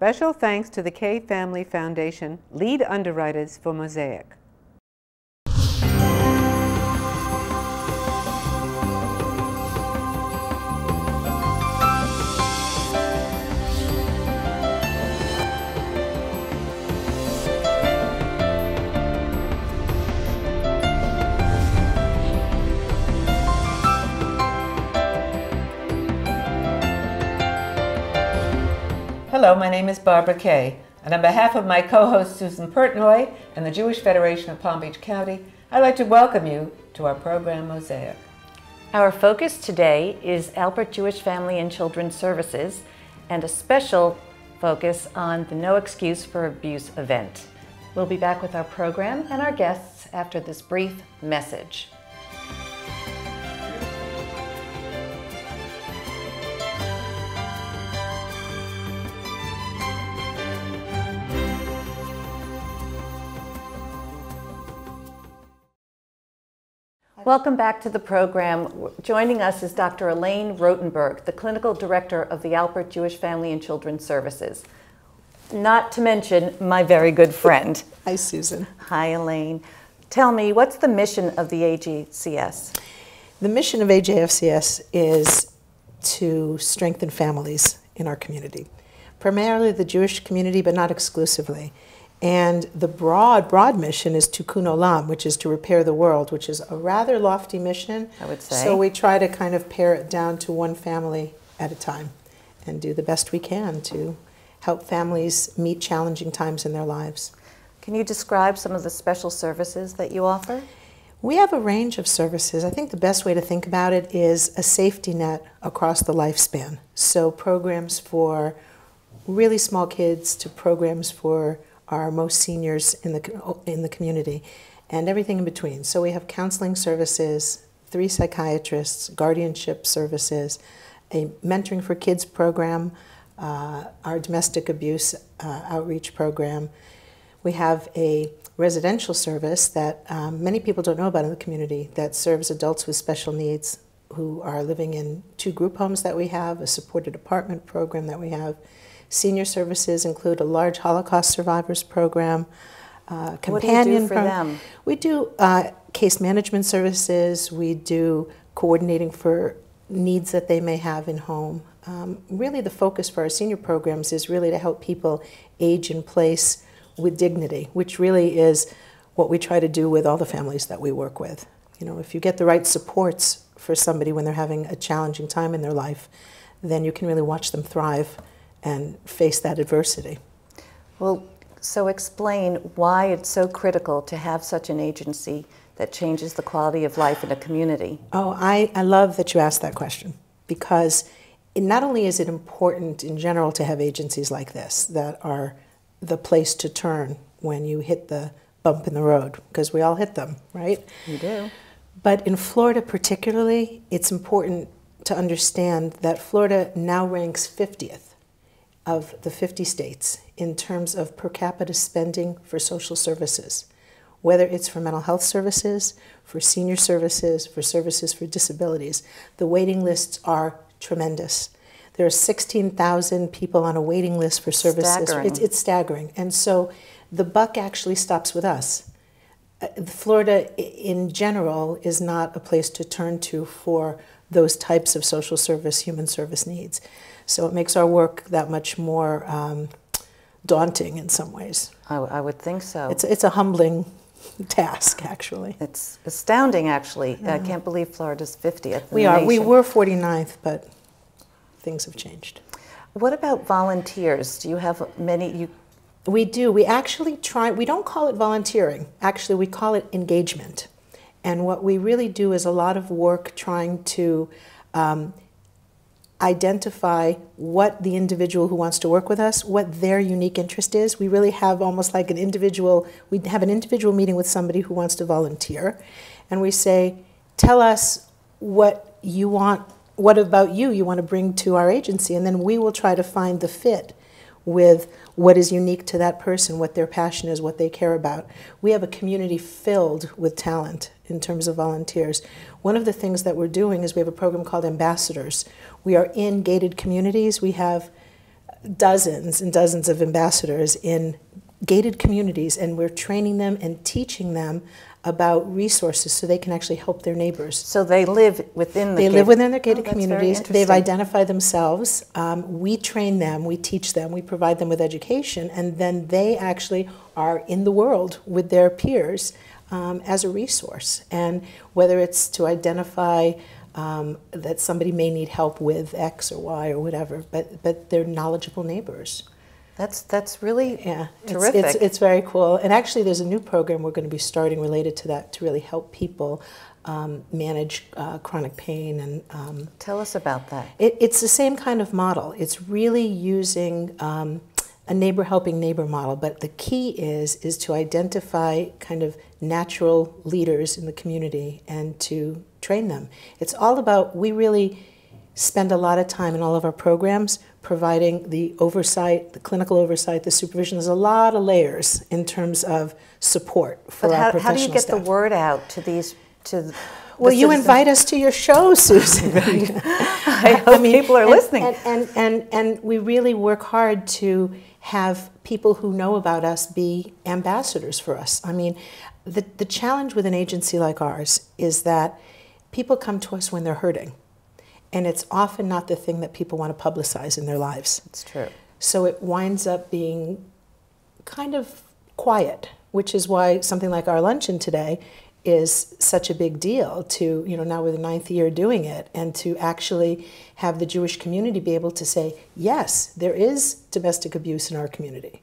Special thanks to the K Family Foundation, lead underwriters for Mosaic. Hello, my name is Barbara Kay, and on behalf of my co-host Susan Pertnoy and the Jewish Federation of Palm Beach County, I'd like to welcome you to our program Mosaic. Our focus today is Alpert Jewish Family and Children's Services, and a special focus on the No Excuse for Abuse event. We'll be back with our program and our guests after this brief message. Welcome back to the program. Joining us is Dr. Elaine Rotenberg, the Clinical Director of the Alpert Jewish Family and Children's Services. Not to mention my very good friend. Hi, Susan. Hi, Elaine. Tell me, what's the mission of the AJCS? The mission of AJFCS is to strengthen families in our community, primarily the Jewish community, but not exclusively. And the broad mission is Tikkun Olam, which is to repair the world, which is a rather lofty mission. I would say. So we try to kind of pare it down to one family at a time and do the best we can to help families meet challenging times in their lives. Can you describe some of the special services that you offer? We have a range of services. I think the best way to think about it is a safety net across the lifespan. So programs for really small kids to programs for our most seniors in the community, and everything in between. So we have counseling services, 3 psychiatrists, guardianship services, a mentoring for kids program, our domestic abuse outreach program. We have a residential service that many people don't know about in the community that serves adults with special needs who are living in 2 group homes that we have, a supported apartment program that we have. Senior services include a large Holocaust survivors program, companion. What do you do for them? We do case management services. We do coordinating for needs that they may have in home. Really the focus for our senior programs is really to help people age in place with dignity, which really is what we try to do with all the families that we work with. You know, if you get the right supports for somebody when they're having a challenging time in their life, then you can really watch them thrive and face that adversity. Well, so explain why it's so critical to have such an agency that changes the quality of life in a community. Oh, I love that you asked that question, because not only is it important in general to have agencies like this that are the place to turn when you hit the bump in the road, because we all hit them, right? You do. But in Florida particularly, it's important to understand that Florida now ranks 50th of the 50 states in terms of per capita spending for social services, whether it's for mental health services, for senior services, for services for disabilities. The waiting lists are tremendous. There are 16,000 people on a waiting list for services. Staggering. It's staggering. And so the buck actually stops with us. Florida in general is not a place to turn to for those types of social service, human service needs. So it makes our work that much more daunting in some ways. I would think so. It's a humbling task, actually. It's astounding, actually. I can't believe Florida's 50th. We are. We were 49th, but things have changed. What about volunteers? Do you have many? We do. We actually try. We don't call it volunteering. Actually, we call it engagement. And what we really do is a lot of work trying to identify what the individual who wants to work with us, what their unique interest is. We really have almost like an individual, we have an individual meeting with somebody who wants to volunteer, and we say, tell us what you want, what about you want to bring to our agency, and then we will try to find the fit with what is unique to that person, what their passion is, what they care about. We have a community filled with talent in terms of volunteers. One of the things that we're doing is we have a program called Ambassadors. We are in gated communities. We have dozens and dozens of ambassadors in gated communities, and we're training them and teaching them about resources so they can actually help their neighbors. So they live within the They live within their gated that's very communities. They've interesting. identified themselves. We train them, we teach them, we provide them with education, and then they actually are in the world with their peers as a resource. And whether it's to identify that somebody may need help with X or Y or whatever, but they're knowledgeable neighbors. That's really terrific. It's very cool. And actually there's a new program we're going to be starting related to that to really help people manage chronic pain. And Tell us about that. it's the same kind of model. It's really using a neighbor helping neighbor model, but the key is to identify kind of natural leaders in the community and to train them. It's all about, we really spend a lot of time in all of our programs providing the oversight, the clinical oversight, the supervision. There's a lot of layers in terms of support for But our professional how do you get staff. the word out to these the Well, you citizens? invite us to your show, Susan. I hope people are listening. And we really work hard to have people who know about us be ambassadors for us. I mean, the challenge with an agency like ours is that people come to us when they're hurting. And it's often not the thing that people want to publicize in their lives. It's true. So it winds up being kind of quiet, which is why something like our luncheon today is such a big deal to, now we're the 9th year doing it, and to actually have the Jewish community be able to say, yes, there is domestic abuse in our community.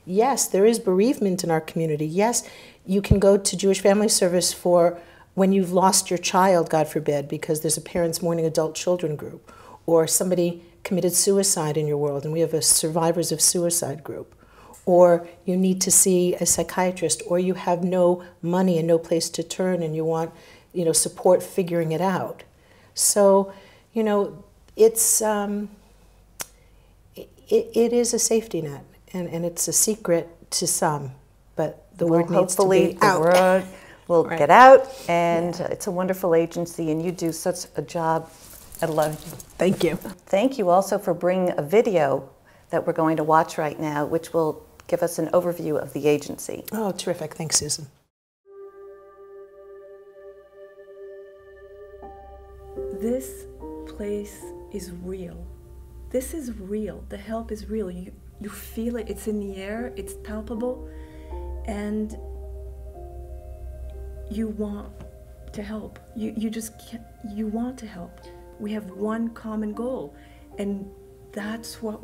Yes, there is bereavement in our community. Yes, you can go to Jewish Family Service for when you've lost your child, God forbid, because there's a Parents Mourning Adult Children group, or somebody committed suicide in your world, and we have a Survivors of Suicide group, or you need to see a psychiatrist, or you have no money and no place to turn, and you want, support figuring it out. So, it's it is a safety net, and it's a secret to some, but the word needs to be out. Hopefully the word will get out, and it's a wonderful agency, and you do such a job. I love you. Thank you. Thank you also for bringing a video that we're going to watch right now, which will give us an overview of the agency. Oh, terrific. Thanks, Susan. This place is real. This is real. The help is real. You feel it. It's in the air. It's palpable. And you want to help. You just can't, you want to help. We have one common goal, and that's what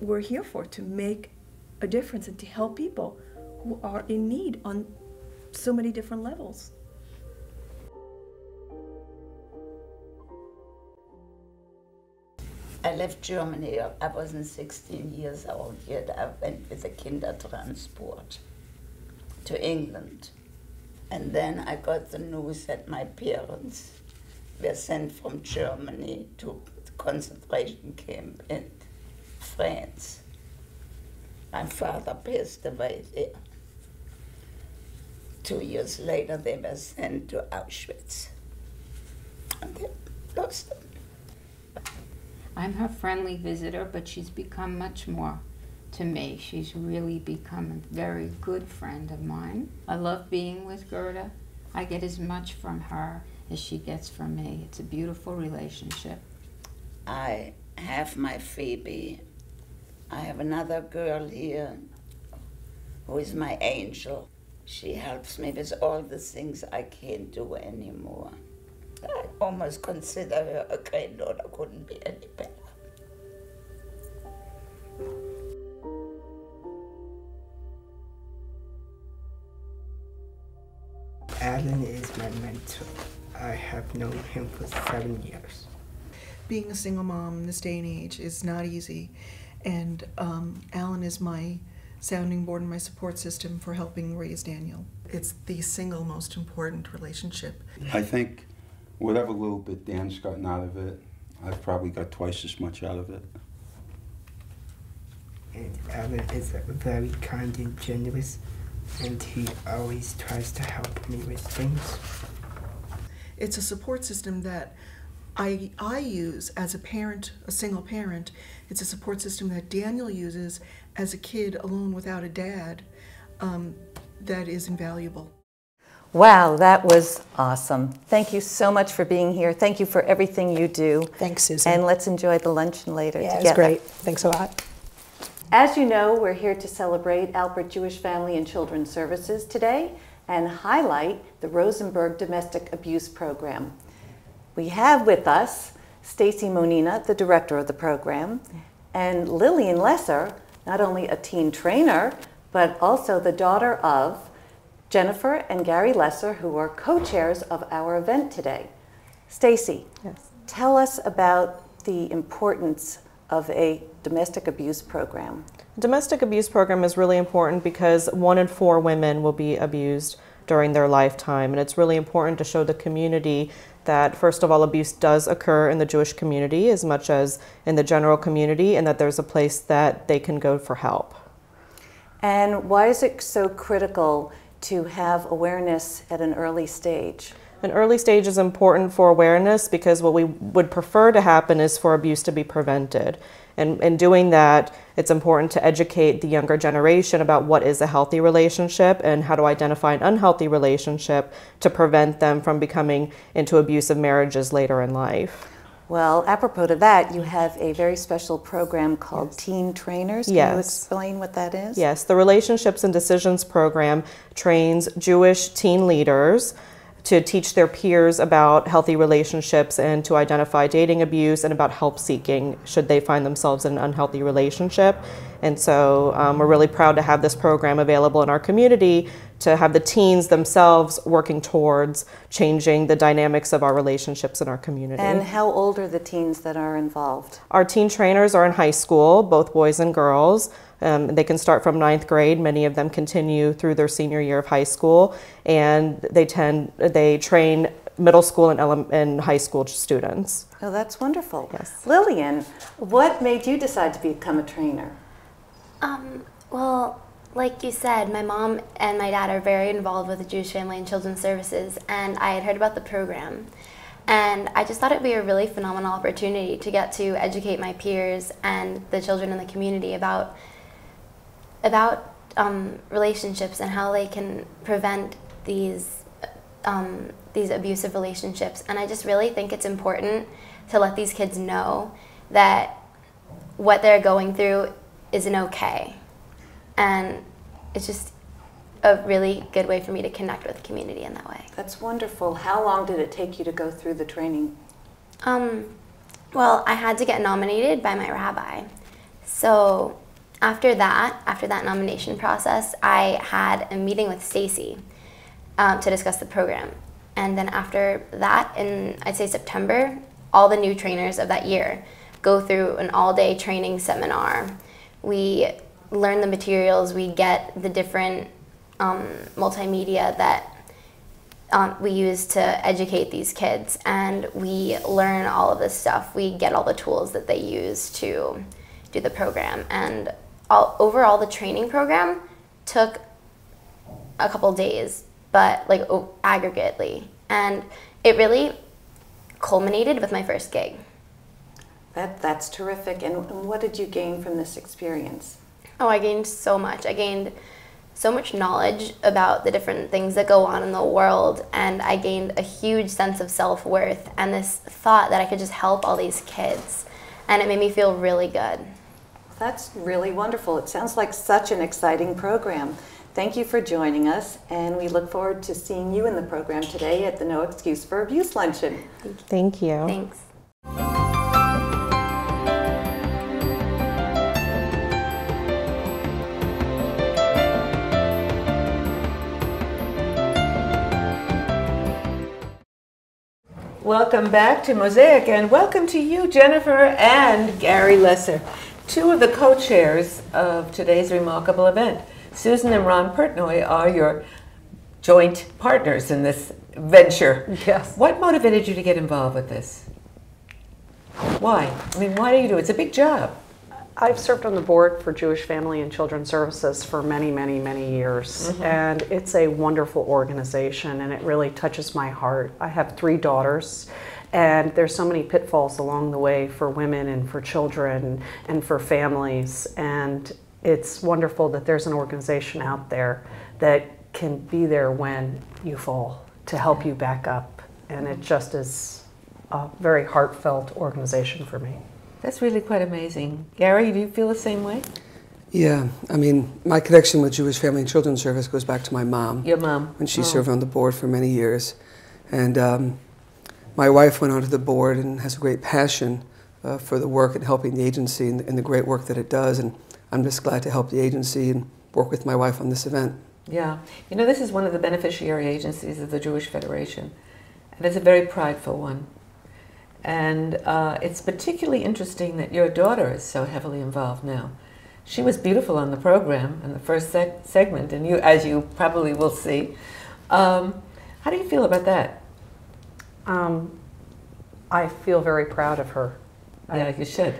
we're here for, to make a difference and to help people who are in need on so many different levels. I left Germany. I wasn't 16 years old yet. I went with a Kindertransport to England. And then I got the news that my parents were sent from Germany to the concentration camp in France. My father passed away there. 2 years later, they were sent to Auschwitz. And they lost them. I'm her friendly visitor, but she's become much more to me. She's really become a very good friend of mine. I love being with Gerda. I get as much from her as she gets from me. It's a beautiful relationship. I have my Phoebe. I have another girl here who is my angel. She helps me with all the things I can't do anymore. I almost consider her a granddaughter. Couldn't be any better. Alan is my mentor. I have known him for 7 years. Being a single mom in this day and age is not easy, and Alan is my sounding board and my support system for helping raise Daniel. It's the single most important relationship. I think whatever little bit Dan's gotten out of it, I've probably got twice as much out of it. And Alan is very kind and generous, and he always tries to help me with things. It's a support system that I use as a parent, a single parent. It's a support system that Daniel uses as a kid alone without a dad. That is invaluable. Wow, that was awesome. Thank you so much for being here. Thank you for everything you do. Thanks, Susan. And let's enjoy the luncheon later Yeah, together. it's great. Thanks a lot. As you know, we're here to celebrate Alpert Jewish Family and Children's Services today and highlight the Rosenberg Domestic Abuse Program. We have with us Stacy Monina, the director of the program, and Lillian Lesser, not only a teen trainer, but also the daughter of Jennifer and Gary Lesser, who are co-chairs of our event today. Stacy, Yes. tell us about the importance of a domestic abuse program. Domestic abuse program is really important because 1 in 4 women will be abused during their lifetime, and it's really important to show the community that, first of all, abuse does occur in the Jewish community as much as in the general community, and that there's a place that they can go for help. And why is it so critical to have awareness at an early stage? An early stage is important for awareness because what we would prefer to happen is for abuse to be prevented. And in doing that, it's important to educate the younger generation about what is a healthy relationship and how to identify an unhealthy relationship to prevent them from becoming into abusive marriages later in life. Well, apropos to that, you have a very special program called Teen Trainers. Can you explain what that is? Yes, the Relationships and Decisions program trains Jewish teen leaders to teach their peers about healthy relationships and to identify dating abuse and about help seeking should they find themselves in an unhealthy relationship. And so we're really proud to have this program available in our community to have the teens themselves working towards changing the dynamics of our relationships in our community. And how old are the teens that are involved? Our teen trainers are in high school, both boys and girls. They can start from 9th grade. Many of them continue through their senior year of high school, and they train middle school and high school students. Oh, that's wonderful. Yes. Lillian, what made you decide to become a trainer? Well, like you said, my mom and my dad are very involved with the Jewish Family and Children's Services, and I had heard about the program. And I just thought it would be a really phenomenal opportunity to get to educate my peers and the children in the community about relationships and how they can prevent these abusive relationships. And I just really think it's important to let these kids know that what they're going through isn't okay. And it's just a really good way for me to connect with the community in that way. That's wonderful. How long did it take you to go through the training? Well, I had to get nominated by my rabbi. So after that nomination process, I had a meeting with Stacy to discuss the program. And then after that, in I'd say September, all the new trainers of that year go through an all-day training seminar. We learn the materials, we get the different multimedia that we use to educate these kids, and we learn all of this stuff. We get all the tools that they use to do the program. And overall, the training program took a couple days, but like aggregately. And it really culminated with my first gig. That's terrific. And what did you gain from this experience? Oh, I gained so much. I gained so much knowledge about the different things that go on in the world, and I gained a huge sense of self-worth and this thought that I could just help all these kids, and it made me feel really good. That's really wonderful. It sounds like such an exciting program. Thank you for joining us, and we look forward to seeing you in the program today at the No Excuse for Abuse Luncheon. Thank you. Thanks. Welcome back to Mosaic, and welcome to you, Jennifer and Gary Lesser, two of the co-chairs of today's remarkable event. Susan and Ron Portnoy are your joint partners in this venture. Yes. What motivated you to get involved with this? Why? I mean, why do you do it? It's a big job. I've served on the board for Jewish Family and Children's Services for many, many, many years. And it's a wonderful organization, and it really touches my heart. I have 3 daughters, And there's so many pitfalls along the way for women and for children and for families. And it's wonderful that there's an organization out there that can be there when you fall to help you back up. And it just is a very heartfelt organization for me. That's really quite amazing. Gary, do you feel the same way? Yeah, I mean, my connection with Jewish Family and Children's Service goes back to my mom. Your mom. When she served on the board for many years. And my wife went onto the board and has a great passion for the work and helping the agency and the great work that it does. And I'm just glad to help the agency and work with my wife on this event. Yeah. You know, this is one of the beneficiary agencies of the Jewish Federation. And it's a very prideful one. And it's particularly interesting that your daughter is so heavily involved now. She was beautiful on the program in the first segment, and you, as you probably will see. How do you feel about that? I feel very proud of her. Yeah, you should.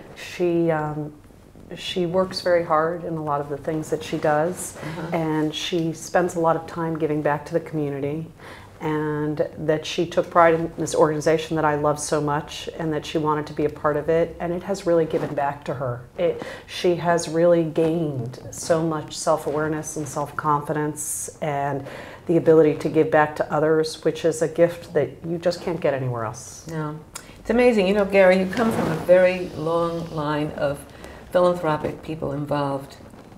She works very hard in a lot of the things that she does, and she spends a lot of time giving back to the community, and that she took pride in this organization that I love so much, and that she wanted to be a part of it, and it has really given back to her. She has really gained so much self-awareness and self-confidence and the ability to give back to others, which is a gift that you just can't get anywhere else. No. It's amazing. You know, Gary, you come from a very long line of philanthropic people involved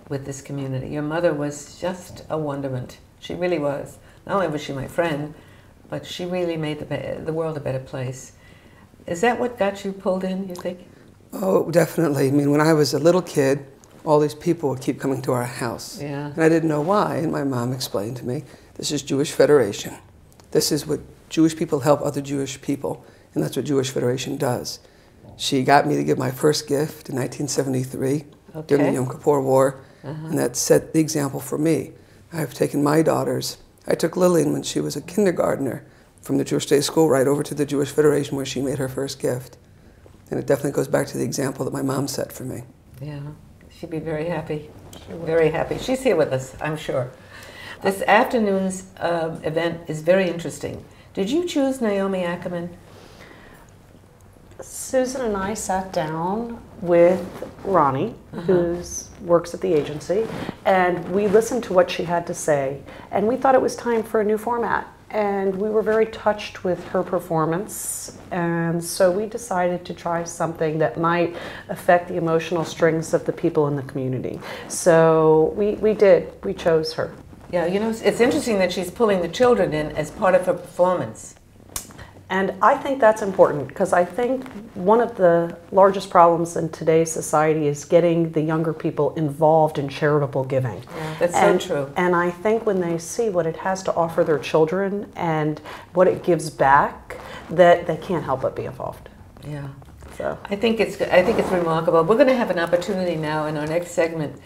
with this community. Your mother was just a wonderment. She really was. Not only was she my friend, but she really made the world a better place. Is that what got you pulled in, you think? Oh, definitely. I mean, when I was a little kid, all these people would keep coming to our house. Yeah. And I didn't know why, and my mom explained to me, this is Jewish Federation. This is what Jewish people help other Jewish people, and that's what Jewish Federation does. She got me to give my first gift in 1973 during the Yom Kippur War, and that set the example for me. I've taken my daughters. I took Lillian when she was a kindergartner from the Jewish Day School right over to the Jewish Federation where she made her first gift. And it definitely goes back to the example that my mom set for me. Yeah, she'd be very happy. Very happy. She's here with us, I'm sure. This afternoon's event is very interesting. Did you choose Naomi Ackerman? Susan and I sat down with Ronnie, who works at the agency, and we listened to what she had to say, and we thought it was time for a new format. And we were very touched with her performance, and so we decided to try something that might affect the emotional strings of the people in the community. So we chose her. Yeah, you know, it's interesting that she's pulling the children in as part of her performance. And I think that's important, because I think one of the largest problems in today's society is getting the younger people involved in charitable giving. Yeah, that's so true. And I think when they see what it has to offer their children and what it gives back, that they can't help but be involved. Yeah. So I think it's remarkable. We're going to have an opportunity now in our next segment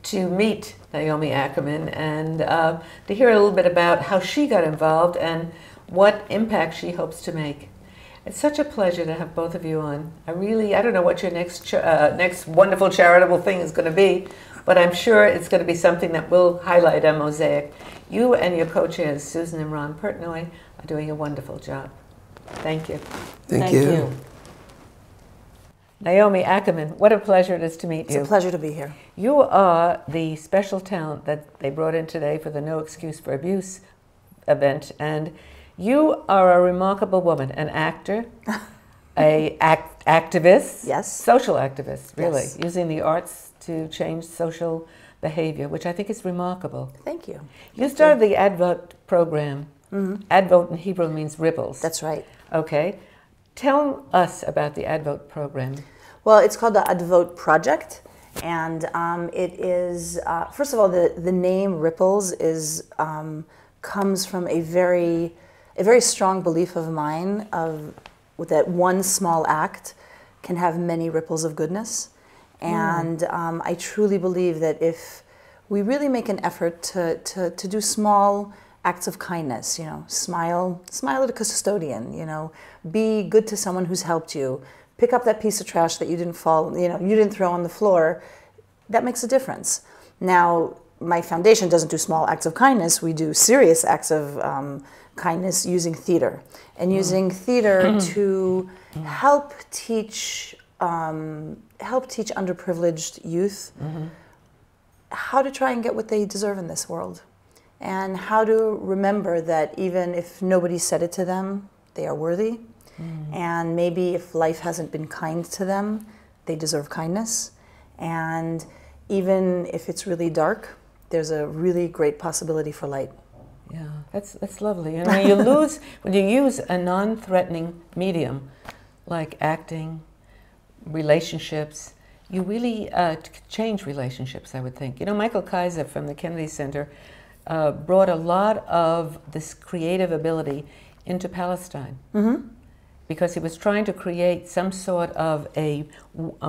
to meet Naomi Ackerman and to hear a little bit about how she got involved and what impact she hopes to make. It's such a pleasure to have both of you on. I don't know what your next wonderful charitable thing is going to be, but I'm sure it's going to be something that will highlight our mosaic. You and your co-chairs, Susan and Ron Portnoy, are doing a wonderful job. Thank you. Thank you. Naomi Ackerman, what a pleasure it is to meet you. It's a pleasure to be here. You are the special talent that they brought in today for the No Excuse for Abuse event, and you are a remarkable woman, an actor, activist, yes, social activist, really, yes, using the arts to change social behavior, which I think is remarkable. Thank you. You started the Advot program. Mm-hmm. Advot in Hebrew means ripples. That's right. Okay. Tell us about the Advot program. Well, it's called the Advot Project, and it is, first of all, the name Ripples is comes from a very strong belief of mine that one small act can have many ripples of goodness. And I truly believe that if we really make an effort to do small acts of kindness, you know, smile at a custodian, be good to someone who's helped you, pick up that piece of trash that you didn't throw on the floor, that makes a difference. Now, my foundation doesn't do small acts of kindness. We do serious acts of kindness using theater, and using theater to help teach underprivileged youth how to try and get what they deserve in this world, and how to remember that even if nobody said it to them, they are worthy, and maybe if life hasn't been kind to them, they deserve kindness, and even if it's really dark, there's a really great possibility for light. Yeah, that's lovely. And when you use a non-threatening medium like acting, relationships, you really change relationships, I would think. You know, Michael Kaiser from the Kennedy Center brought a lot of this creative ability into Palestine because he was trying to create some sort of a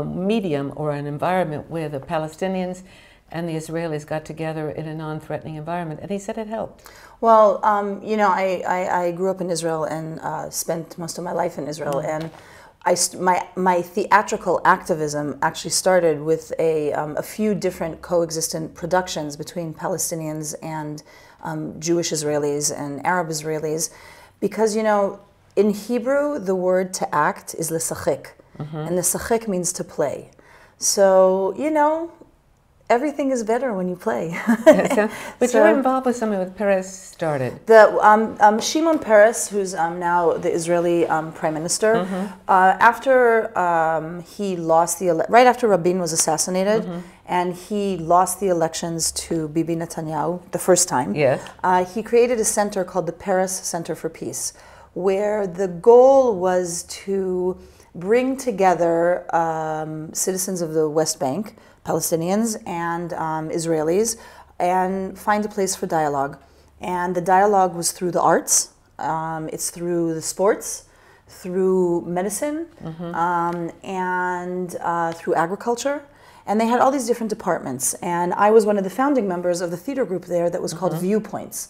medium or an environment where the Palestinians and the Israelis got together in a non-threatening environment, and he said it helped. Well, you know, I grew up in Israel and spent most of my life in Israel, and my theatrical activism actually started with a few different coexistent productions between Palestinians and Jewish Israelis and Arab Israelis, because, you know, in Hebrew, the word to act is lesachik, and lesachik means to play. So, you know, everything is better when you play. But you're involved with something that Peres started. Shimon Peres, who's now the Israeli Prime Minister, after he lost right after Rabin was assassinated, and he lost the elections to Bibi Netanyahu the first time, he created a center called the Peres Center for Peace, where the goal was to bring together citizens of the West Bank, Palestinians and Israelis, and find a place for dialogue. And the dialogue was through the arts, it's through the sports, through medicine, and through agriculture. And they had all these different departments. And I was one of the founding members of the theater group there that was called Viewpoints,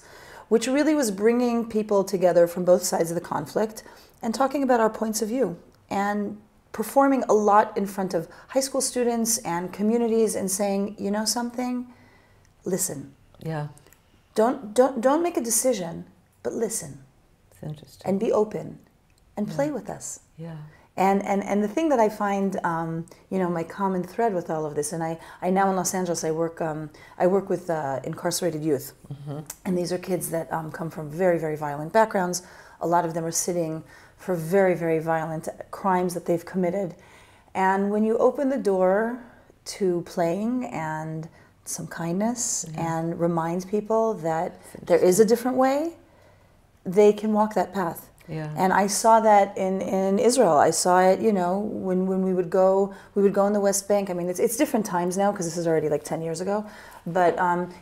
which really was bringing people together from both sides of the conflict and talking about our points of view, and performing a lot in front of high school students and communities and saying, you know something, listen. Yeah. Don't make a decision, but listen. It's interesting. And be open and play with us. Yeah. And the thing that I find, you know, my common thread with all of this, and I now in Los Angeles, I work with incarcerated youth. And these are kids that come from very, very violent backgrounds. A lot of them are sitting for very, very violent crimes that they've committed. And when you open the door to playing and some kindness and remind people that there is a different way, they can walk that path. Yeah. And I saw that in Israel. I saw it, you know, when we would go in the West Bank. I mean, it's different times now because this is already like 10 years ago. But,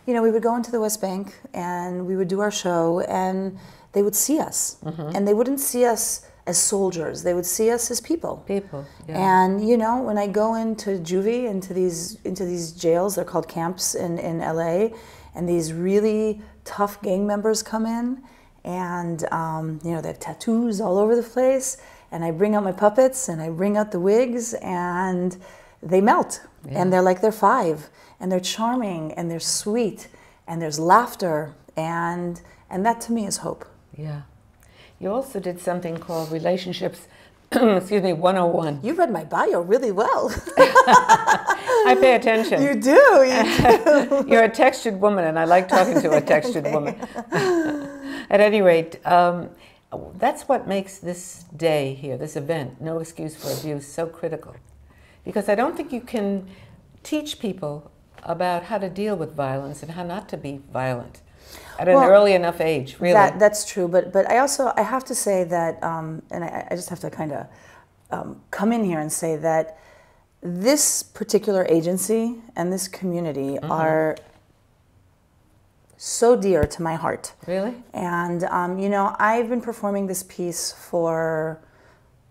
you know, we would go into the West Bank and we would do our show, and they would see us. And they wouldn't see us as soldiers. They would see us as people. People, yeah. And, you know, when I go into juvie, into these jails, they're called camps in LA, and these really tough gang members come in, and, you know, they have tattoos all over the place, and I bring out my puppets, and I bring out the wigs, and they melt. And they're like they're 5, and they're charming, and they're sweet, and there's laughter, and that to me is hope. Yeah. You also did something called Relationships, excuse me, 101. You read my bio really well. I pay attention. You do, you do. You're a textured woman, and I like talking to a textured woman. At any rate, that's what makes this day here, this event, No Excuse for Abuse, so critical. Because I don't think you can teach people about how to deal with violence and how not to be violent at an early enough age, really. That's true, but I have to say that, and I just have to kind of come in here and say that this particular agency and this community are so dear to my heart. Really? And, you know, I've been performing this piece for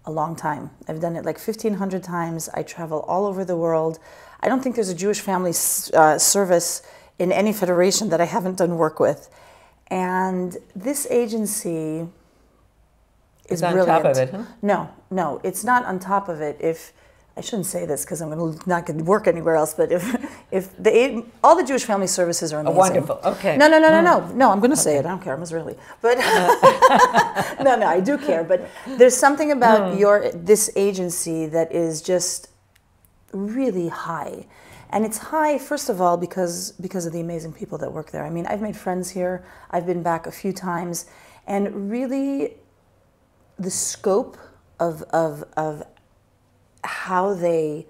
a long time. I've done it like 1,500 times. I travel all over the world. I don't think there's a Jewish family service in any federation that I haven't done work with. And this agency is brilliant. On top of it, huh? No, it's not on top of it. I shouldn't say this because I'm not going to work anywhere else, but all the Jewish family services are amazing. Wonderful. Okay. No. I'm going to say it. I don't care. I'm Israeli. But no, I do care. But there's something about this agency that is just really high. And it's high, first of all, because of the amazing people that work there. I mean, I've made friends here. I've been back a few times. And really, the scope of how they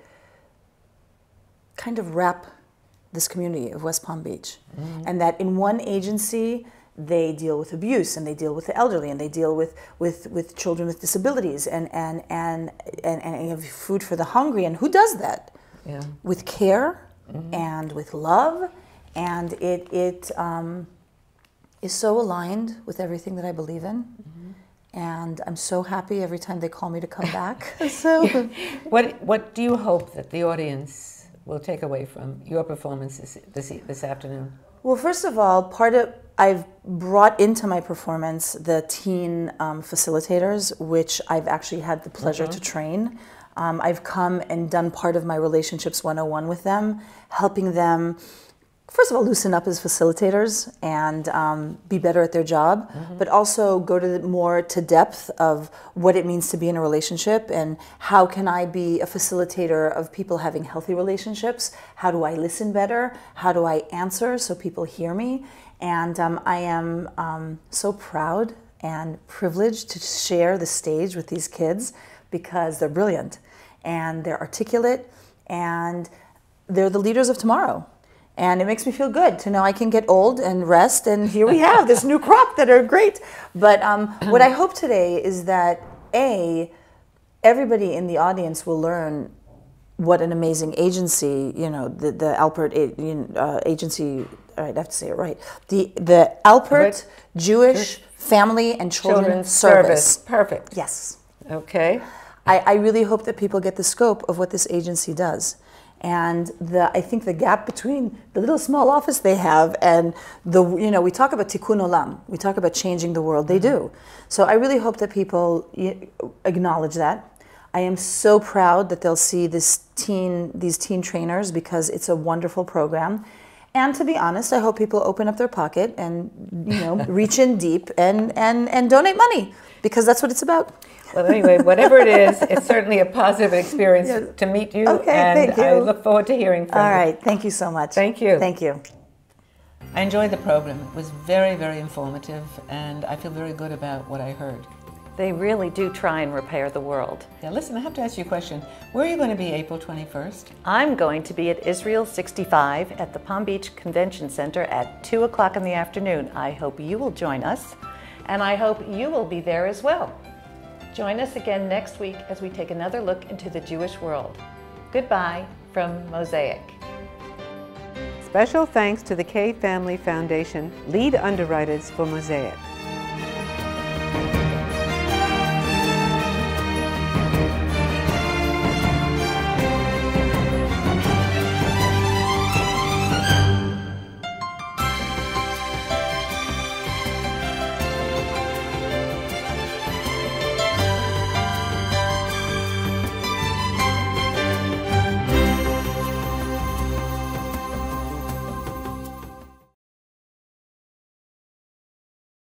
kind of wrap this community of West Palm Beach. And that in one agency, they deal with abuse, and they deal with the elderly, and they deal with children with disabilities, and have food for the hungry. And who does that? Yeah. With care and with love, and it is so aligned with everything that I believe in. And I'm so happy every time they call me to come back. So, what do you hope that the audience will take away from your performance this afternoon? Well, first of all, I've brought into my performance the teen facilitators, which I've actually had the pleasure to train. I've come and done part of my Relationships 101 with them, helping them, first of all, loosen up as facilitators and be better at their job, but also go more to depth of what it means to be in a relationship and how can I be a facilitator of people having healthy relationships? How do I listen better? How do I answer so people hear me? And I am so proud and privileged to share the stage with these kids because they're brilliant and they're articulate and they're the leaders of tomorrow. And it makes me feel good to know I can get old and rest, and here we have this new crop that are great. But what I hope today is that, everybody in the audience will learn what an amazing agency, the Alpert agency, all right, I have to say it right, the Alpert Jewish Family and Children's Service. Perfect. Yes. Okay. I really hope that people get the scope of what this agency does. And I think the gap between the little small office they have and we talk about tikkun olam, we talk about changing the world, they do. So I really hope that people acknowledge that. I am so proud that they'll see these teen trainers because it's a wonderful program. And to be honest, I hope people open up their pocket and reach in deep and donate money because that's what it's about. Well, anyway, whatever it is, it's certainly a positive experience to meet you. Okay, and thank you. I look forward to hearing from you. All right, thank you so much. Thank you. Thank you. I enjoyed the program. It was very, very informative, and I feel very good about what I heard. They really do try and repair the world. Now, listen, I have to ask you a question. Where are you going to be April 21st? I'm going to be at Israel 65 at the Palm Beach Convention Center at 2 o'clock in the afternoon. I hope you will join us, and I hope you will be there as well. Join us again next week as we take another look into the Jewish world. Goodbye from Mosaic. Special thanks to the K Family Foundation, lead underwriters for Mosaic.